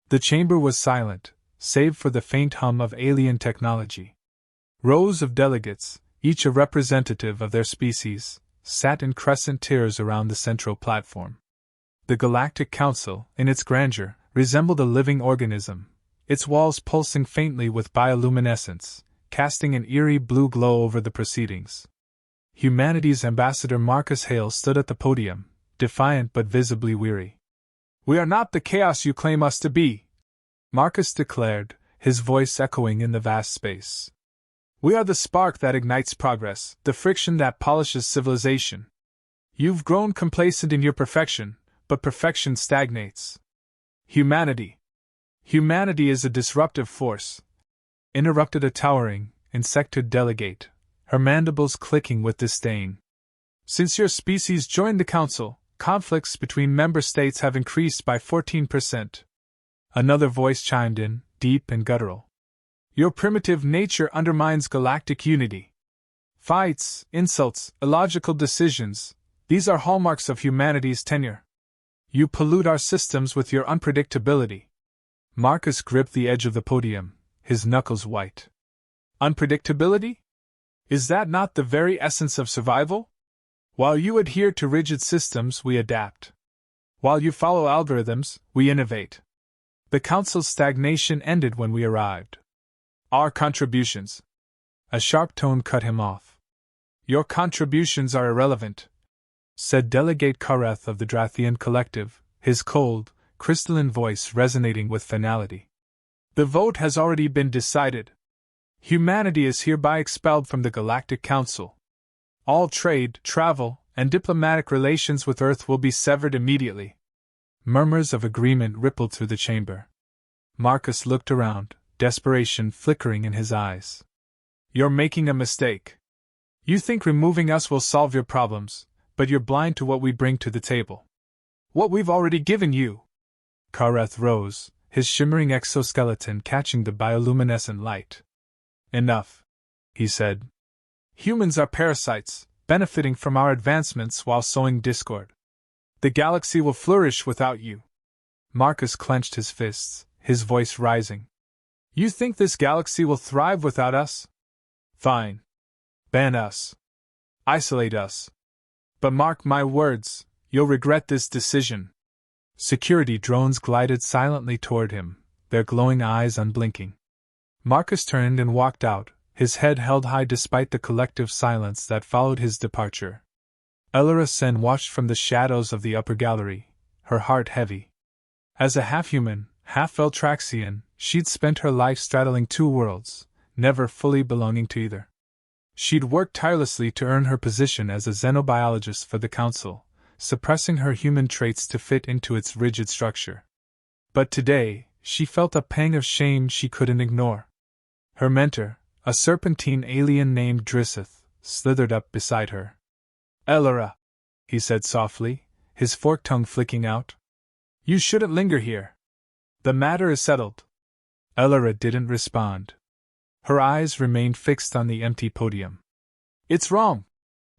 The chamber was silent, save for the faint hum of alien technology. Rows of delegates, each a representative of their species, sat in crescent tiers around the central platform. The Galactic Council, in its grandeur, resembled a living organism, its walls pulsing faintly with bioluminescence, casting an eerie blue glow over the proceedings. Humanity's ambassador Marcus Hale stood at the podium, defiant but visibly weary. "We are not the chaos you claim us to be," Marcus declared, his voice echoing in the vast space. "We are the spark that ignites progress, the friction that polishes civilization. You've grown complacent in your perfection, but perfection stagnates. Humanity is a disruptive force," interrupted a towering, insectoid delegate, her mandibles clicking with disdain. "Since your species joined the Council, conflicts between member states have increased by 14%. Another voice chimed in, deep and guttural. "Your primitive nature undermines galactic unity. Fights, insults, illogical decisions, these are hallmarks of humanity's tenure. You pollute our systems with your unpredictability." Marcus gripped the edge of the podium, his knuckles white. "Unpredictability? Is that not the very essence of survival? While you adhere to rigid systems, we adapt. While you follow algorithms, we innovate. The Council's stagnation ended when we arrived. Our contributions..." A sharp tone cut him off. "Your contributions are irrelevant," said Delegate Kareth of the Drathian Collective, his cold, crystalline voice resonating with finality. "The vote has already been decided. Humanity is hereby expelled from the Galactic Council. All trade, travel, and diplomatic relations with Earth will be severed immediately." Murmurs of agreement rippled through the chamber. Marcus looked around, desperation flickering in his eyes. "You're making a mistake. You think removing us will solve your problems, but you're blind to what we bring to the table. What we've already given you." Kareth rose, his shimmering exoskeleton catching the bioluminescent light. "Enough," he said. "Humans are parasites, benefiting from our advancements while sowing discord. The galaxy will flourish without you." Marcus clenched his fists, his voice rising. "You think this galaxy will thrive without us? Fine. Ban us. Isolate us. But mark my words, you'll regret this decision." Security drones glided silently toward him, their glowing eyes unblinking. Marcus turned and walked out, his head held high despite the collective silence that followed his departure. Elora Sen watched from the shadows of the upper gallery, her heart heavy. As a half-human, half-Veltraxian, she'd spent her life straddling two worlds, never fully belonging to either. She'd worked tirelessly to earn her position as a xenobiologist for the Council, suppressing her human traits to fit into its rigid structure. But today, she felt a pang of shame she couldn't ignore. Her mentor, a serpentine alien named Drissith, slithered up beside her. "Elora," he said softly, his forked tongue flicking out. "You shouldn't linger here. The matter is settled." Elora didn't respond. Her eyes remained fixed on the empty podium. "It's wrong,"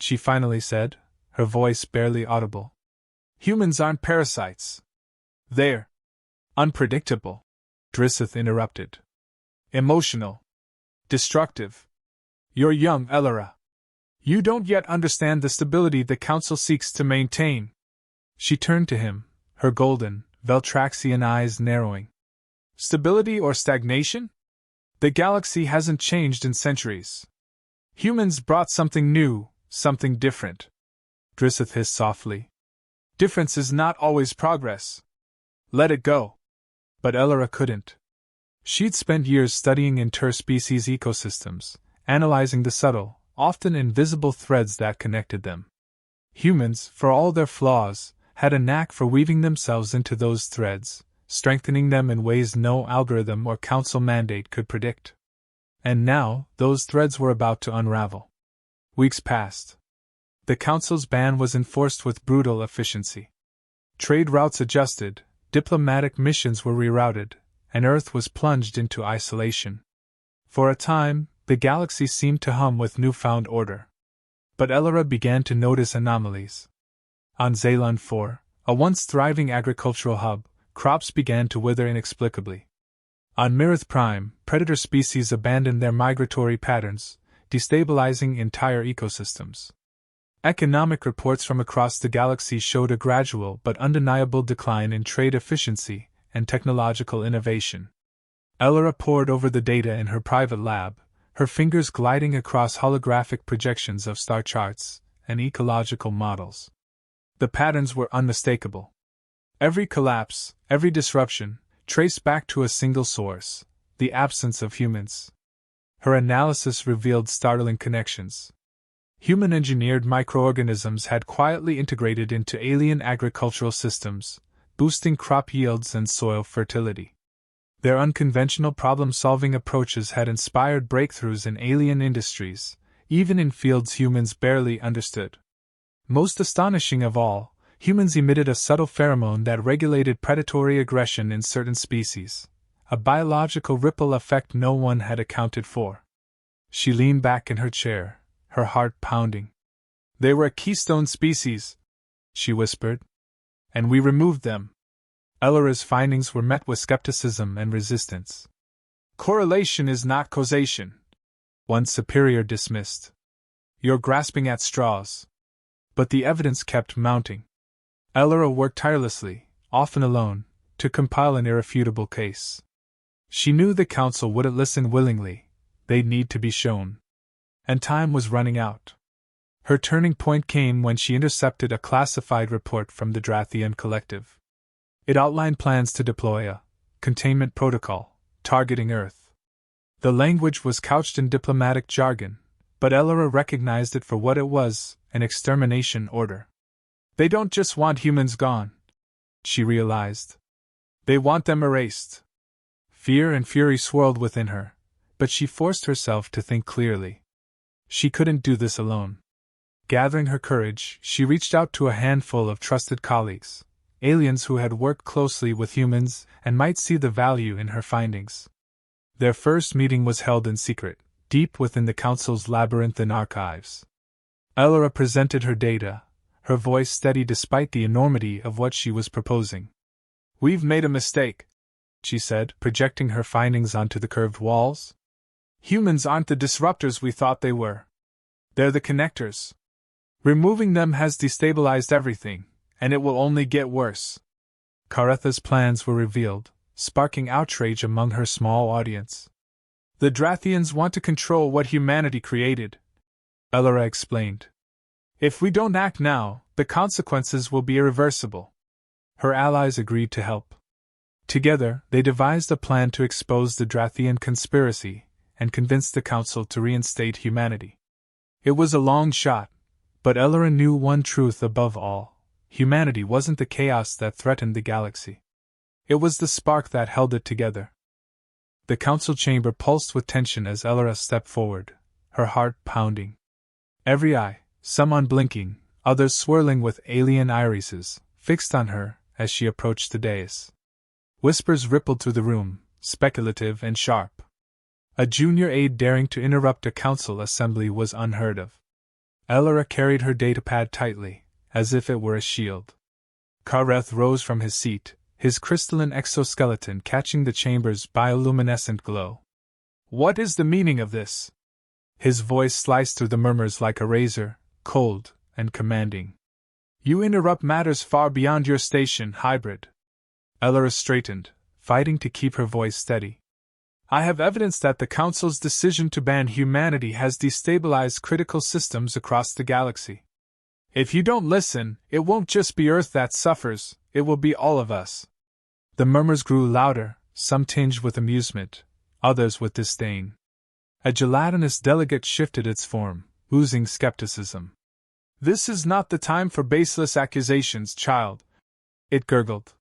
she finally said, her voice barely audible. "Humans aren't parasites. They're unpredictable," Drissith interrupted. "Emotional. Destructive. You're young, Elora. You don't yet understand the stability the Council seeks to maintain." She turned to him, her golden, Veltraxian eyes narrowing. "Stability or stagnation? The galaxy hasn't changed in centuries. Humans brought something new, something different." Drissith hissed softly. "Difference is not always progress. Let it go." But Elora couldn't. She'd spent years studying interspecies ecosystems, analyzing the subtle, often invisible threads that connected them. Humans, for all their flaws, had a knack for weaving themselves into those threads, strengthening them in ways no algorithm or council mandate could predict. And now, those threads were about to unravel. Weeks passed. The Council's ban was enforced with brutal efficiency. Trade routes adjusted, diplomatic missions were rerouted, and Earth was plunged into isolation. For a time, the galaxy seemed to hum with newfound order. But Elora began to notice anomalies. On Zalon 4, a once thriving agricultural hub, crops began to wither inexplicably. On Mirith Prime, predator species abandoned their migratory patterns, destabilizing entire ecosystems. Economic reports from across the galaxy showed a gradual but undeniable decline in trade efficiency and technological innovation. Elora pored over the data in her private lab, her fingers gliding across holographic projections of star charts and ecological models. The patterns were unmistakable. Every collapse, every disruption, traced back to a single source: the absence of humans. Her analysis revealed startling connections. Human-engineered microorganisms had quietly integrated into alien agricultural systems, boosting crop yields and soil fertility. Their unconventional problem-solving approaches had inspired breakthroughs in alien industries, even in fields humans barely understood. Most astonishing of all, humans emitted a subtle pheromone that regulated predatory aggression in certain species, a biological ripple effect no one had accounted for. She leaned back in her chair, her heart pounding. "They were a keystone species," she whispered. "And we removed them." Elora's findings were met with skepticism and resistance. "Correlation is not causation," one superior dismissed. "You're grasping at straws." But the evidence kept mounting. Elora worked tirelessly, often alone, to compile an irrefutable case. She knew the council wouldn't listen willingly; they'd need to be shown. And time was running out. Her turning point came when she intercepted a classified report from the Drathian Collective. It outlined plans to deploy a containment protocol, targeting Earth. The language was couched in diplomatic jargon, but Elora recognized it for what it was: an extermination order. "They don't just want humans gone," she realized. "They want them erased." Fear and fury swirled within her, but she forced herself to think clearly. She couldn't do this alone. Gathering her courage, she reached out to a handful of trusted colleagues, aliens who had worked closely with humans and might see the value in her findings. Their first meeting was held in secret, deep within the Council's labyrinthine archives. Elora presented her data, her voice steady despite the enormity of what she was proposing. "We've made a mistake," she said, projecting her findings onto the curved walls. "Humans aren't the disruptors we thought they were. They're the connectors. Removing them has destabilized everything, and it will only get worse." Karetha's plans were revealed, sparking outrage among her small audience. "The Drathians want to control what humanity created," Elora explained. "If we don't act now, the consequences will be irreversible." Her allies agreed to help. Together, they devised a plan to expose the Drathian conspiracy and convince the Council to reinstate humanity. It was a long shot, but Elora knew one truth above all: humanity wasn't the chaos that threatened the galaxy. It was the spark that held it together. The Council chamber pulsed with tension as Elora stepped forward, her heart pounding. Every eye, some unblinking, others swirling with alien irises, fixed on her as she approached the dais. Whispers rippled through the room, speculative and sharp. A junior aide daring to interrupt a council assembly was unheard of. Elora carried her datapad tightly, as if it were a shield. Kareth rose from his seat, his crystalline exoskeleton catching the chamber's bioluminescent glow. "What is the meaning of this?" His voice sliced through the murmurs like a razor, cold and commanding. "You interrupt matters far beyond your station, hybrid." Elora straightened, fighting to keep her voice steady. "I have evidence that the Council's decision to ban humanity has destabilized critical systems across the galaxy. If you don't listen, it won't just be Earth that suffers, it will be all of us." The murmurs grew louder, some tinged with amusement, others with disdain. A gelatinous delegate shifted its form, oozing skepticism. "This is not the time for baseless accusations, child," it gurgled.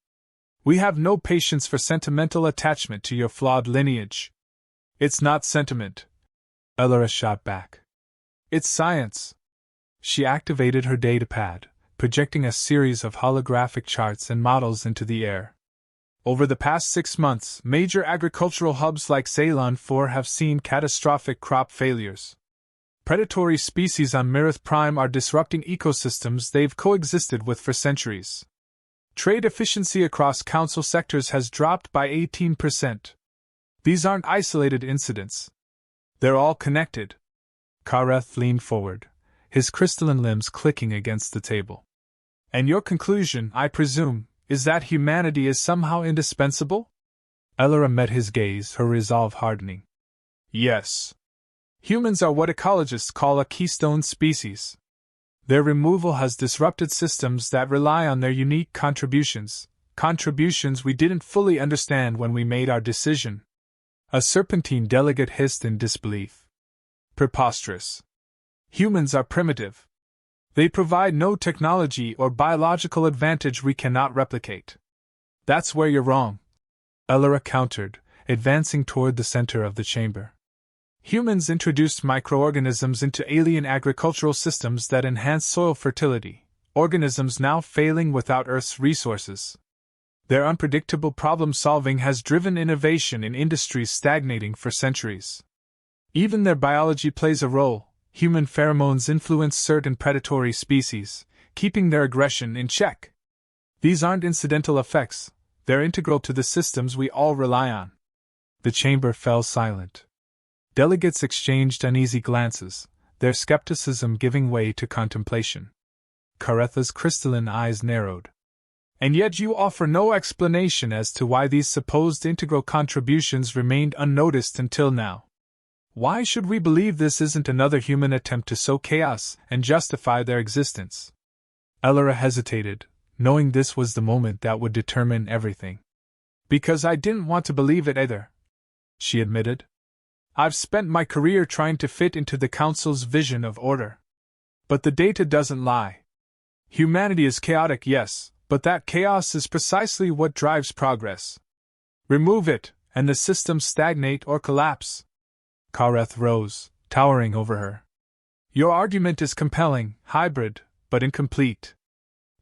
"We have no patience for sentimental attachment to your flawed lineage." "It's not sentiment," Elora shot back. "It's science." She activated her datapad, projecting a series of holographic charts and models into the air. "Over the past 6 months, major agricultural hubs like Elaen 4 have seen catastrophic crop failures. Predatory species on Mirith Prime are disrupting ecosystems they've coexisted with for centuries. Trade efficiency across council sectors has dropped by 18%. These aren't isolated incidents. They're all connected. Kareth leaned forward, his crystalline limbs clicking against the table. And your conclusion, I presume, is that humanity is somehow indispensable? Elora met his gaze, her resolve hardening. Yes. Humans are what ecologists call a keystone species. Their removal has disrupted systems that rely on their unique contributions we didn't fully understand when we made our decision. A serpentine delegate hissed in disbelief. Preposterous. Humans are primitive. They provide no technology or biological advantage we cannot replicate. That's where you're wrong, Elora countered, advancing toward the center of the chamber. Humans introduced microorganisms into alien agricultural systems that enhance soil fertility, organisms now failing without Earth's resources. Their unpredictable problem-solving has driven innovation in industries stagnating for centuries. Even their biology plays a role. Human pheromones influence certain predatory species, keeping their aggression in check. These aren't incidental effects, they're integral to the systems we all rely on. The chamber fell silent. Delegates exchanged uneasy glances, their skepticism giving way to contemplation. Karetha's crystalline eyes narrowed. And yet you offer no explanation as to why these supposed integral contributions remained unnoticed until now. Why should we believe this isn't another human attempt to sow chaos and justify their existence? Elora hesitated, knowing this was the moment that would determine everything. Because I didn't want to believe it either, she admitted. I've spent my career trying to fit into the Council's vision of order. But the data doesn't lie. Humanity is chaotic, yes, but that chaos is precisely what drives progress. Remove it, and the systems stagnate or collapse. Kareth rose, towering over her. Your argument is compelling, hybrid, but incomplete.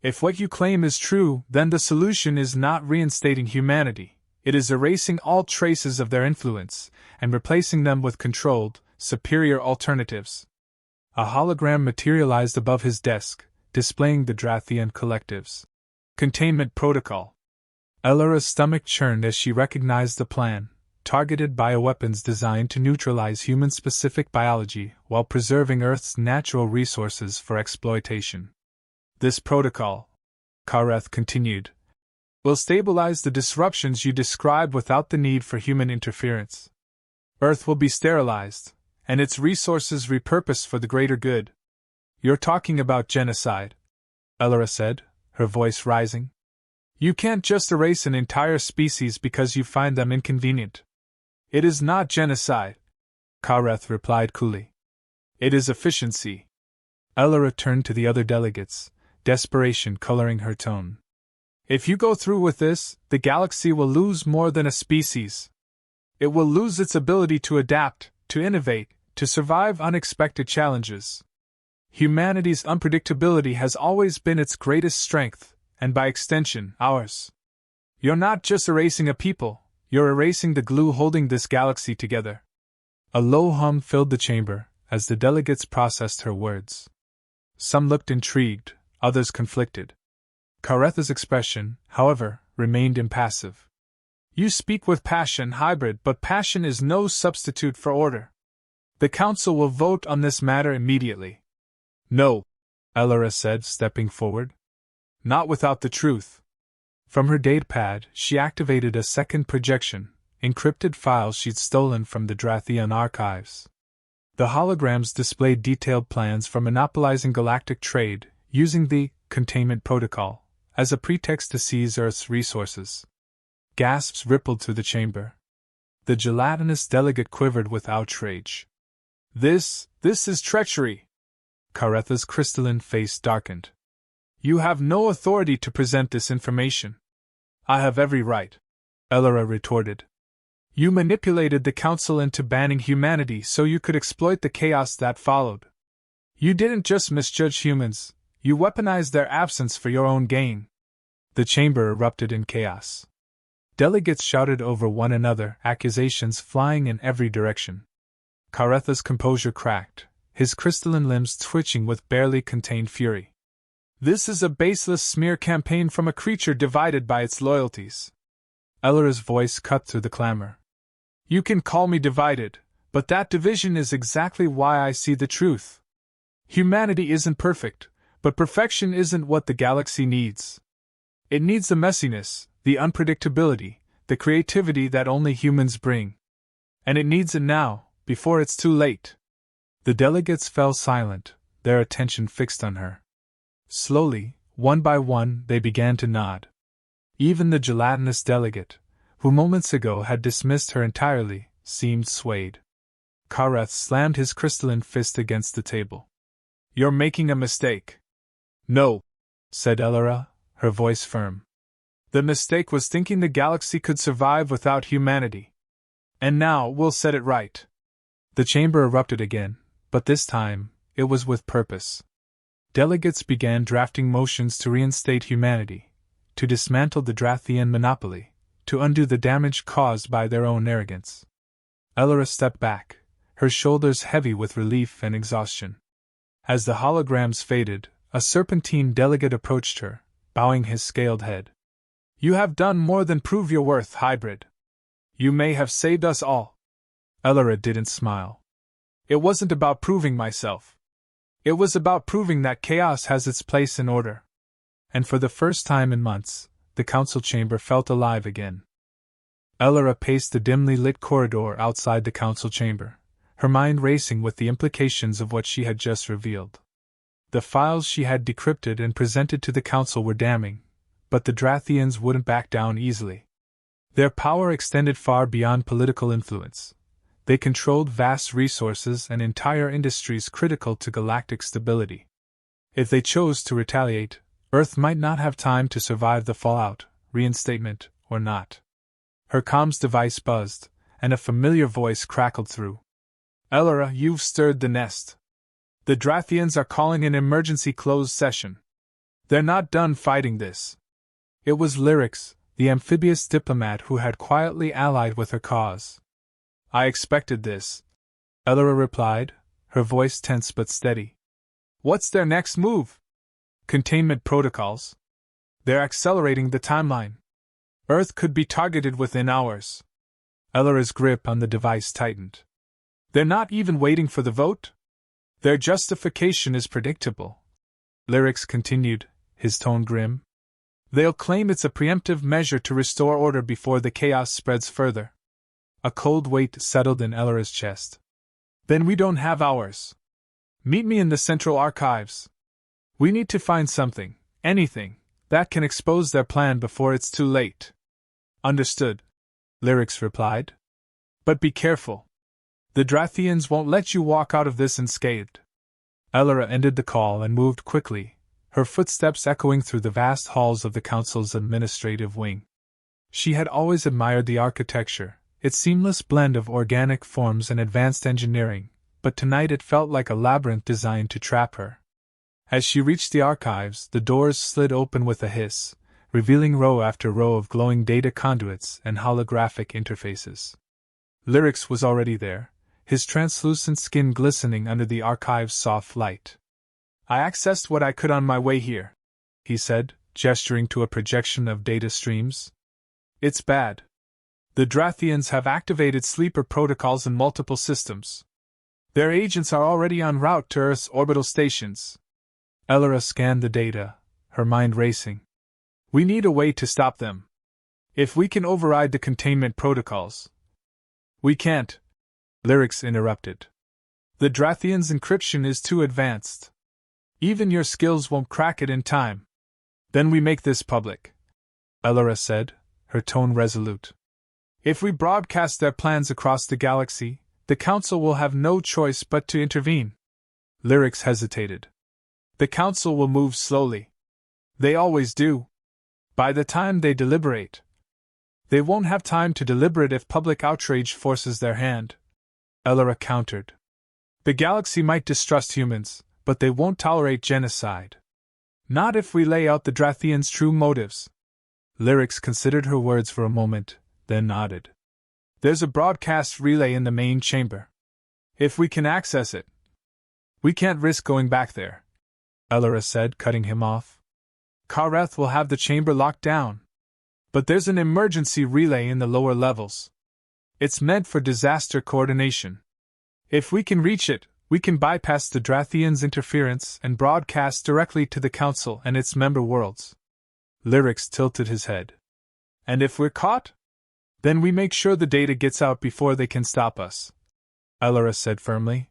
If what you claim is true, then the solution is not reinstating humanity. It is erasing all traces of their influence, and replacing them with controlled, superior alternatives. A hologram materialized above his desk, displaying the Drathian collective's containment protocol. Elora's stomach churned as she recognized the plan. Targeted bioweapons designed to neutralize human-specific biology while preserving Earth's natural resources for exploitation. This protocol, Kareth continued, will stabilize the disruptions you describe without the need for human interference. Earth will be sterilized, and its resources repurposed for the greater good. You're talking about genocide, Elora said, her voice rising. You can't just erase an entire species because you find them inconvenient. It is not genocide, Kareth replied coolly. It is efficiency. Elora turned to the other delegates, desperation coloring her tone. If you go through with this, the galaxy will lose more than a species. It will lose its ability to adapt, to innovate, to survive unexpected challenges. Humanity's unpredictability has always been its greatest strength, and by extension, ours. You're not just erasing a people. You're erasing the glue holding this galaxy together. A low hum filled the chamber as the delegates processed her words. Some looked intrigued, others conflicted. Karetha's expression, however, remained impassive. You speak with passion, hybrid, but passion is no substitute for order. The Council will vote on this matter immediately. No, Elora said, stepping forward. Not without the truth. From her datapad, she activated a second projection, encrypted files she'd stolen from the Drathian archives. The holograms displayed detailed plans for monopolizing galactic trade, using the containment protocol as a pretext to seize Earth's resources. Gasps rippled through the chamber. The gelatinous delegate quivered with outrage. This is treachery! Karetha's crystalline face darkened. You have no authority to present this information. I have every right, Elora retorted. You manipulated the Council into banning humanity so you could exploit the chaos that followed. You didn't just misjudge humans, you weaponized their absence for your own gain. The chamber erupted in chaos. Delegates shouted over one another, accusations flying in every direction. Karetha's composure cracked, his crystalline limbs twitching with barely contained fury. This is a baseless smear campaign from a creature divided by its loyalties. Ellora's voice cut through the clamor. You can call me divided, but that division is exactly why I see the truth. Humanity isn't perfect, but perfection isn't what the galaxy needs. It needs the messiness, the unpredictability, the creativity that only humans bring. And it needs it now, before it's too late. The delegates fell silent, their attention fixed on her. Slowly, one by one, they began to nod. Even the gelatinous delegate, who moments ago had dismissed her entirely, seemed swayed. Kareth slammed his crystalline fist against the table. You're making a mistake. No, said Ellora, her voice firm. The mistake was thinking the galaxy could survive without humanity. And now we'll set it right. The chamber erupted again, but this time, it was with purpose. Delegates began drafting motions to reinstate humanity, to dismantle the Drathian monopoly, to undo the damage caused by their own arrogance. Ellora stepped back, her shoulders heavy with relief and exhaustion. As the holograms faded, a serpentine delegate approached her, bowing his scaled head. You have done more than prove your worth, hybrid. You may have saved us all. Ellora didn't smile. It wasn't about proving myself. It was about proving that chaos has its place in order. And for the first time in months, the council chamber felt alive again. Ellora paced the dimly lit corridor outside the council chamber, her mind racing with the implications of what she had just revealed. The files she had decrypted and presented to the council were damning, but the Drathians wouldn't back down easily. Their power extended far beyond political influence. They controlled vast resources and entire industries critical to galactic stability. If they chose to retaliate, Earth might not have time to survive the fallout, reinstatement, or not. Her comms device buzzed, and a familiar voice crackled through. Ellora, you've stirred the nest. The Drathians are calling an emergency closed session. They're not done fighting this. It was Lyrics, the amphibious diplomat who had quietly allied with her cause. I expected this, Ellora replied, her voice tense but steady. What's their next move? Containment protocols. They're accelerating the timeline. Earth could be targeted within hours. Ellora's grip on the device tightened. They're not even waiting for the vote? Their justification is predictable. Lyrics continued, his tone grim. They'll claim it's a preemptive measure to restore order before the chaos spreads further. A cold weight settled in Ellora's chest. Then we don't have hours. Meet me in the Central Archives. We need to find something, anything, that can expose their plan before it's too late. Understood, Lyrics replied. But be careful. The Drathians won't let you walk out of this unscathed. Ellora ended the call and moved quickly, her footsteps echoing through the vast halls of the Council's administrative wing. She had always admired the architecture, its seamless blend of organic forms and advanced engineering, but tonight it felt like a labyrinth designed to trap her. As she reached the archives, the doors slid open with a hiss, revealing row after row of glowing data conduits and holographic interfaces. Lyrics was already there, his translucent skin glistening under the archive's soft light. I accessed what I could on my way here, he said, gesturing to a projection of data streams. It's bad. The Drathians have activated sleeper protocols in multiple systems. Their agents are already en route to Earth's orbital stations. Ellora scanned the data, her mind racing. We need a way to stop them. If we can override the containment protocols. We can't, Lyrics interrupted. The Drathians' encryption is too advanced. Even your skills won't crack it in time. Then we make this public, Ellora said, her tone resolute. If we broadcast their plans across the galaxy, the Council will have no choice but to intervene. Lyrics hesitated. The Council will move slowly. They always do. By the time they deliberate. They won't have time to deliberate if public outrage forces their hand, Ellora countered. The galaxy might distrust humans, but they won't tolerate genocide. Not if we lay out the Drathians' true motives. Lyrics considered her words for a moment, then nodded. There's a broadcast relay in the main chamber. If we can access it. We can't risk going back there. Elora said, cutting him off. Kareth will have the chamber locked down. But there's an emergency relay in the lower levels. It's meant for disaster coordination. If we can reach it, we can bypass the Drathians' interference and broadcast directly to the Council and its member worlds. Lyrics tilted his head. And if we're caught? Then we make sure the data gets out before they can stop us, Elora said firmly.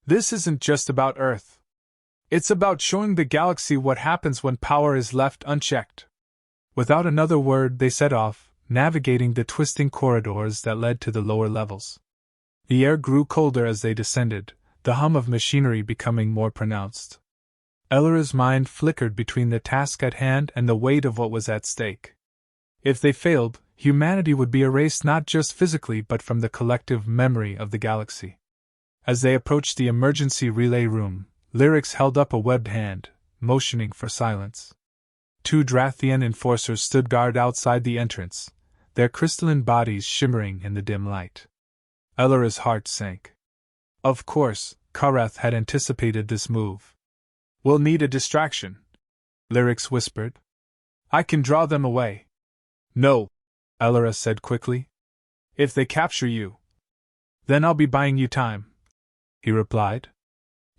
This isn't just about Earth. It's about showing the galaxy what happens when power is left unchecked. Without another word, they set off, navigating the twisting corridors that led to the lower levels. The air grew colder as they descended, the hum of machinery becoming more pronounced. Elora's mind flickered between the task at hand and the weight of what was at stake. If they failed, humanity would be erased not just physically but from the collective memory of the galaxy. As they approached the emergency relay room, Lyrics held up a webbed hand, motioning for silence. 2 Drathian enforcers stood guard outside the entrance, their crystalline bodies shimmering in the dim light. Elora's heart sank. Of course, Kareth had anticipated this move. We'll need a distraction, Lyrics whispered. I can draw them away. No, Elora said quickly. If they capture you, then I'll be buying you time, he replied.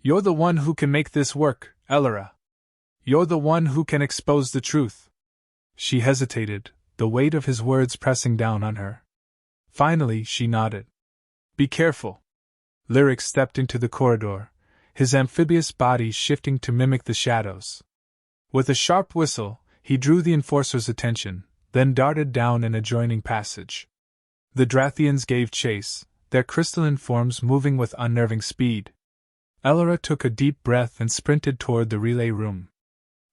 You're the one who can make this work, Elora. You're the one who can expose the truth. She hesitated, the weight of his words pressing down on her. Finally, she nodded. Be careful. Lyrics stepped into the corridor, his amphibious body shifting to mimic the shadows. With a sharp whistle, he drew the enforcer's attention, then darted down an adjoining passage. The Drathians gave chase, their crystalline forms moving with unnerving speed. Elora took a deep breath and sprinted toward the relay room.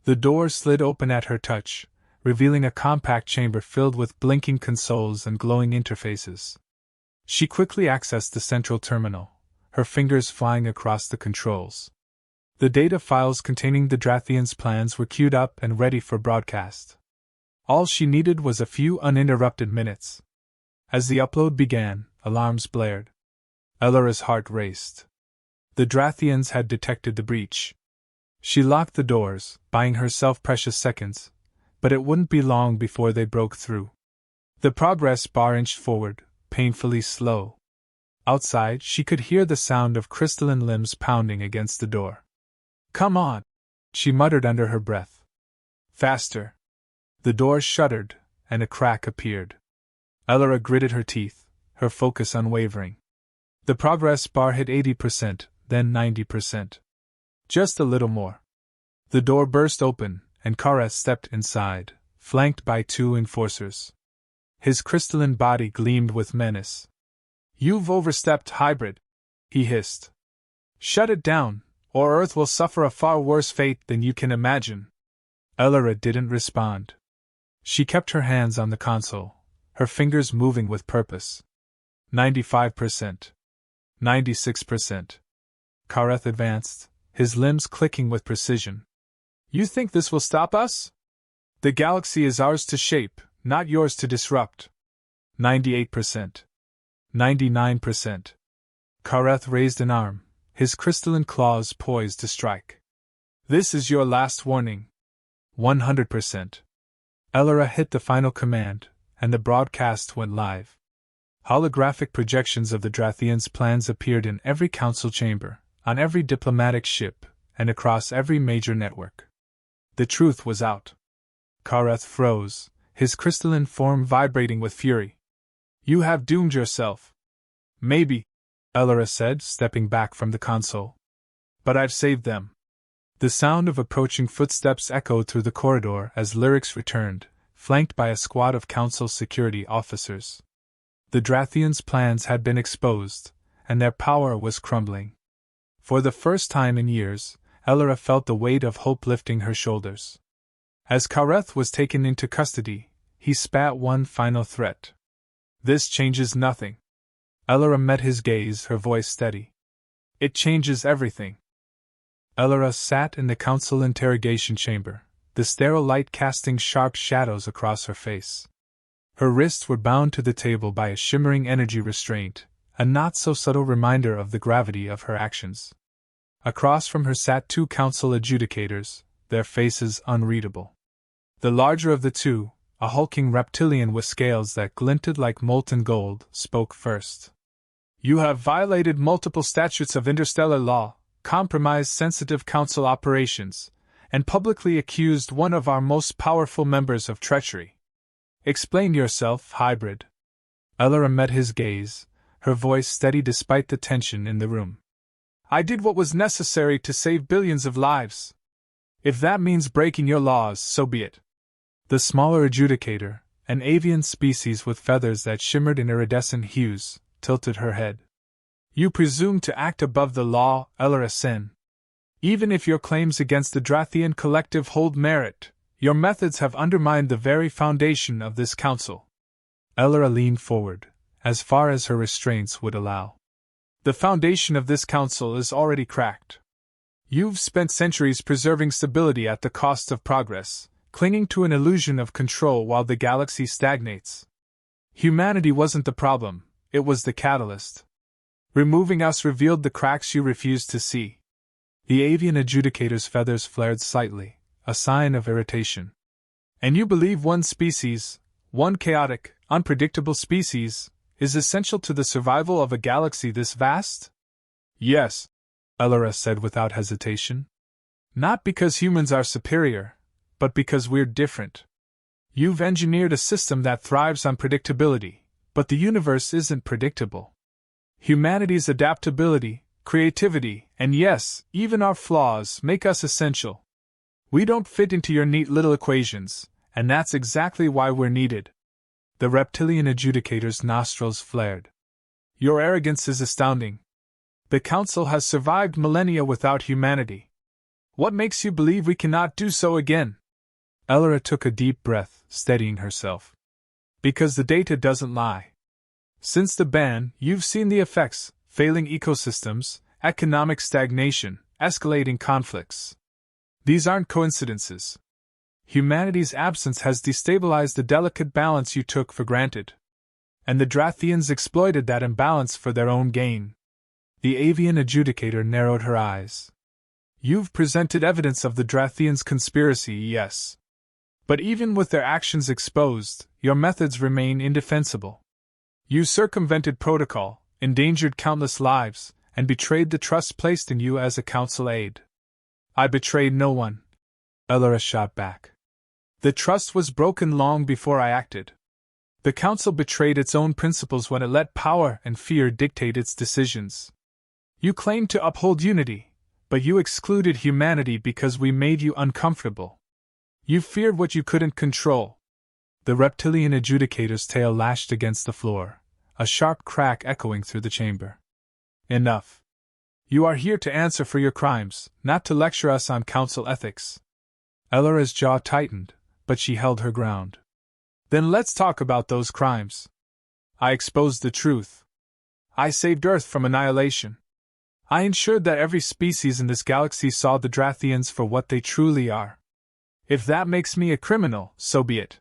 The door slid open at her touch, revealing a compact chamber filled with blinking consoles and glowing interfaces. She quickly accessed the central terminal, her fingers flying across the controls. The data files containing the Drathians' plans were queued up and ready for broadcast. All she needed was a few uninterrupted minutes. As the upload began, alarms blared. Elora's heart raced. The Drathians had detected the breach. She locked the doors, buying herself precious seconds, but it wouldn't be long before they broke through. The progress bar inched forward, painfully slow. Outside, she could hear the sound of crystalline limbs pounding against the door. Come on, she muttered under her breath. Faster. The door shuddered, and a crack appeared. Elora gritted her teeth, her focus unwavering. The progress bar hit 80%, then 90%. Just a little more. The door burst open, and Kareth stepped inside, flanked by 2 enforcers. His crystalline body gleamed with menace. You've overstepped, hybrid, he hissed. Shut it down, or Earth will suffer a far worse fate than you can imagine. Elora didn't respond. She kept her hands on the console, her fingers moving with purpose. 95%. 96%. Kareth advanced, his limbs clicking with precision. You think this will stop us? The galaxy is ours to shape, not yours to disrupt. 98%. 99%. Kareth raised an arm, his crystalline claws poised to strike. This is your last warning. 100%. Elora hit the final command, and the broadcast went live. Holographic projections of the Drathians' plans appeared in every council chamber, on every diplomatic ship, and across every major network. The truth was out. Kareth froze, his crystalline form vibrating with fury. You have doomed yourself. Maybe, Elora said, stepping back from the console. But I've saved them. The sound of approaching footsteps echoed through the corridor as Lyrics returned, flanked by a squad of council security officers. The Drathians' plans had been exposed, and their power was crumbling. For the first time in years, Elora felt the weight of hope lifting her shoulders. As Kareth was taken into custody, he spat one final threat. This changes nothing. Elora met his gaze, her voice steady. It changes everything. Elora sat in the council interrogation chamber, the sterile light casting sharp shadows across her face. Her wrists were bound to the table by a shimmering energy restraint, a not-so-subtle reminder of the gravity of her actions. Across from her sat two council adjudicators, their faces unreadable. The larger of the two, a hulking reptilian with scales that glinted like molten gold, spoke first. "You have violated multiple statutes of interstellar law, compromised sensitive council operations, and publicly accused one of our most powerful members of treachery. Explain yourself, hybrid." Elaen met his gaze, her voice steady despite the tension in the room. "I did what was necessary to save billions of lives. If that means breaking your laws, so be it." The smaller adjudicator, an avian species with feathers that shimmered in iridescent hues, tilted her head. "You presume to act above the law, Elaen. Even if your claims against the Drathian collective hold merit, your methods have undermined the very foundation of this council." Elaen leaned forward, as far as her restraints would allow. "The foundation of this council is already cracked. You've spent centuries preserving stability at the cost of progress, clinging to an illusion of control while the galaxy stagnates. Humanity wasn't the problem, it was the catalyst. Removing us revealed the cracks you refused to see." The avian adjudicator's feathers flared slightly, a sign of irritation. "And you believe one species, one chaotic, unpredictable species, is essential to the survival of a galaxy this vast?" "Yes," Elaen said without hesitation. "Not because humans are superior, but because we're different. You've engineered a system that thrives on predictability, but the universe isn't predictable. Humanity's adaptability, creativity, and yes, even our flaws make us essential. We don't fit into your neat little equations, and that's exactly why we're needed." The reptilian adjudicator's nostrils flared. "Your arrogance is astounding. The Council has survived millennia without humanity. What makes you believe we cannot do so again?" Elaen took a deep breath, steadying herself. "Because the data doesn't lie. Since the ban, you've seen the effects: failing ecosystems, economic stagnation, escalating conflicts. These aren't coincidences. Humanity's absence has destabilized the delicate balance you took for granted. And the Drathians exploited that imbalance for their own gain." The avian adjudicator narrowed her eyes. "You've presented evidence of the Drathians' conspiracy, yes. But even with their actions exposed, your methods remain indefensible. You circumvented protocol, endangered countless lives, and betrayed the trust placed in you as a council aide." "I betrayed no one," Elaen shot back. "The trust was broken long before I acted. The council betrayed its own principles when it let power and fear dictate its decisions. You claimed to uphold unity, but you excluded humanity because we made you uncomfortable. You feared what you couldn't control." The reptilian adjudicator's tail lashed against the floor, a sharp crack echoing through the chamber. "Enough. You are here to answer for your crimes, not to lecture us on council ethics." Elaen's jaw tightened, but she held her ground. "Then let's talk about those crimes. I exposed the truth. I saved Earth from annihilation. I ensured that every species in this galaxy saw the Drathians for what they truly are. If that makes me a criminal, so be it.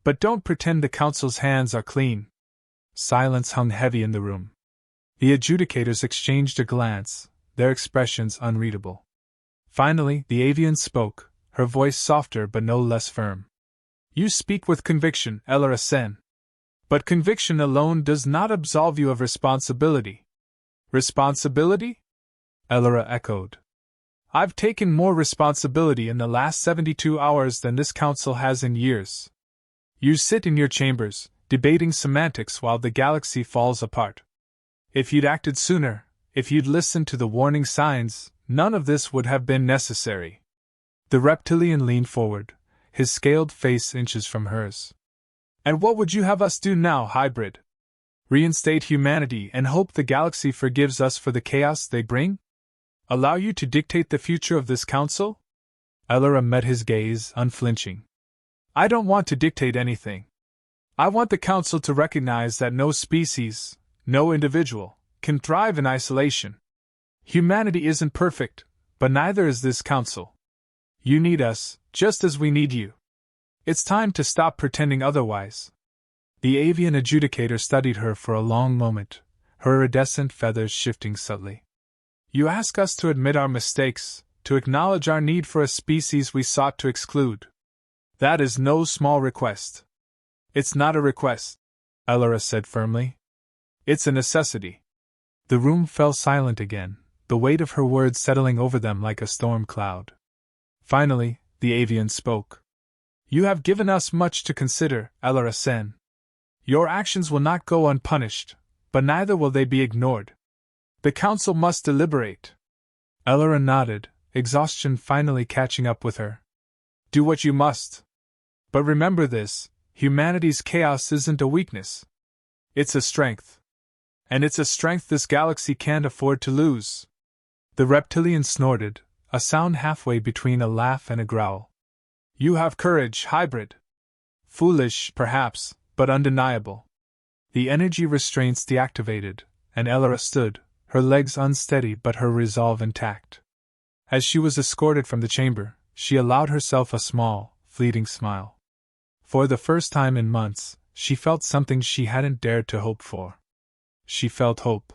But don't pretend the Council's hands are clean." Silence hung heavy in the room. The adjudicators exchanged a glance, their expressions unreadable. Finally, the avian spoke, her voice softer but no less firm. "You speak with conviction, Elaen. But conviction alone does not absolve you of responsibility." "Responsibility?" Elaen echoed. "I've taken more responsibility in the last 72 hours than this council has in years. You sit in your chambers, debating semantics while the galaxy falls apart. If you'd acted sooner, if you'd listened to the warning signs, none of this would have been necessary." The reptilian leaned forward, his scaled face inches from hers. "And what would you have us do now, hybrid? Reinstate humanity and hope the galaxy forgives us for the chaos they bring? Allow you to dictate the future of this council?" Elaen met his gaze, unflinching. "I don't want to dictate anything. I want the council to recognize that no species, no individual, can thrive in isolation. Humanity isn't perfect, but neither is this council. You need us, just as we need you. It's time to stop pretending otherwise." The avian adjudicator studied her for a long moment, her iridescent feathers shifting subtly. You ask us to admit our mistakes, to acknowledge our need for a species we sought to exclude. That is no small request. It's not a request, Elora said firmly. It's a necessity. The room fell silent again, the weight of her words settling over them like a storm cloud. Finally, the avian spoke. You have given us much to consider, Elora Sen. Your actions will not go unpunished, but neither will they be ignored. The council must deliberate. Elora nodded, exhaustion finally catching up with her. Do what you must. But remember this, humanity's chaos isn't a weakness. It's a strength. And it's a strength this galaxy can't afford to lose. The reptilian snorted, a sound halfway between a laugh and a growl. You have courage, hybrid. Foolish, perhaps, but undeniable. The energy restraints deactivated, and Elora stood, her legs unsteady but her resolve intact. As she was escorted from the chamber, she allowed herself a small, fleeting smile. For the first time in months, she felt something she hadn't dared to hope for. She felt hope.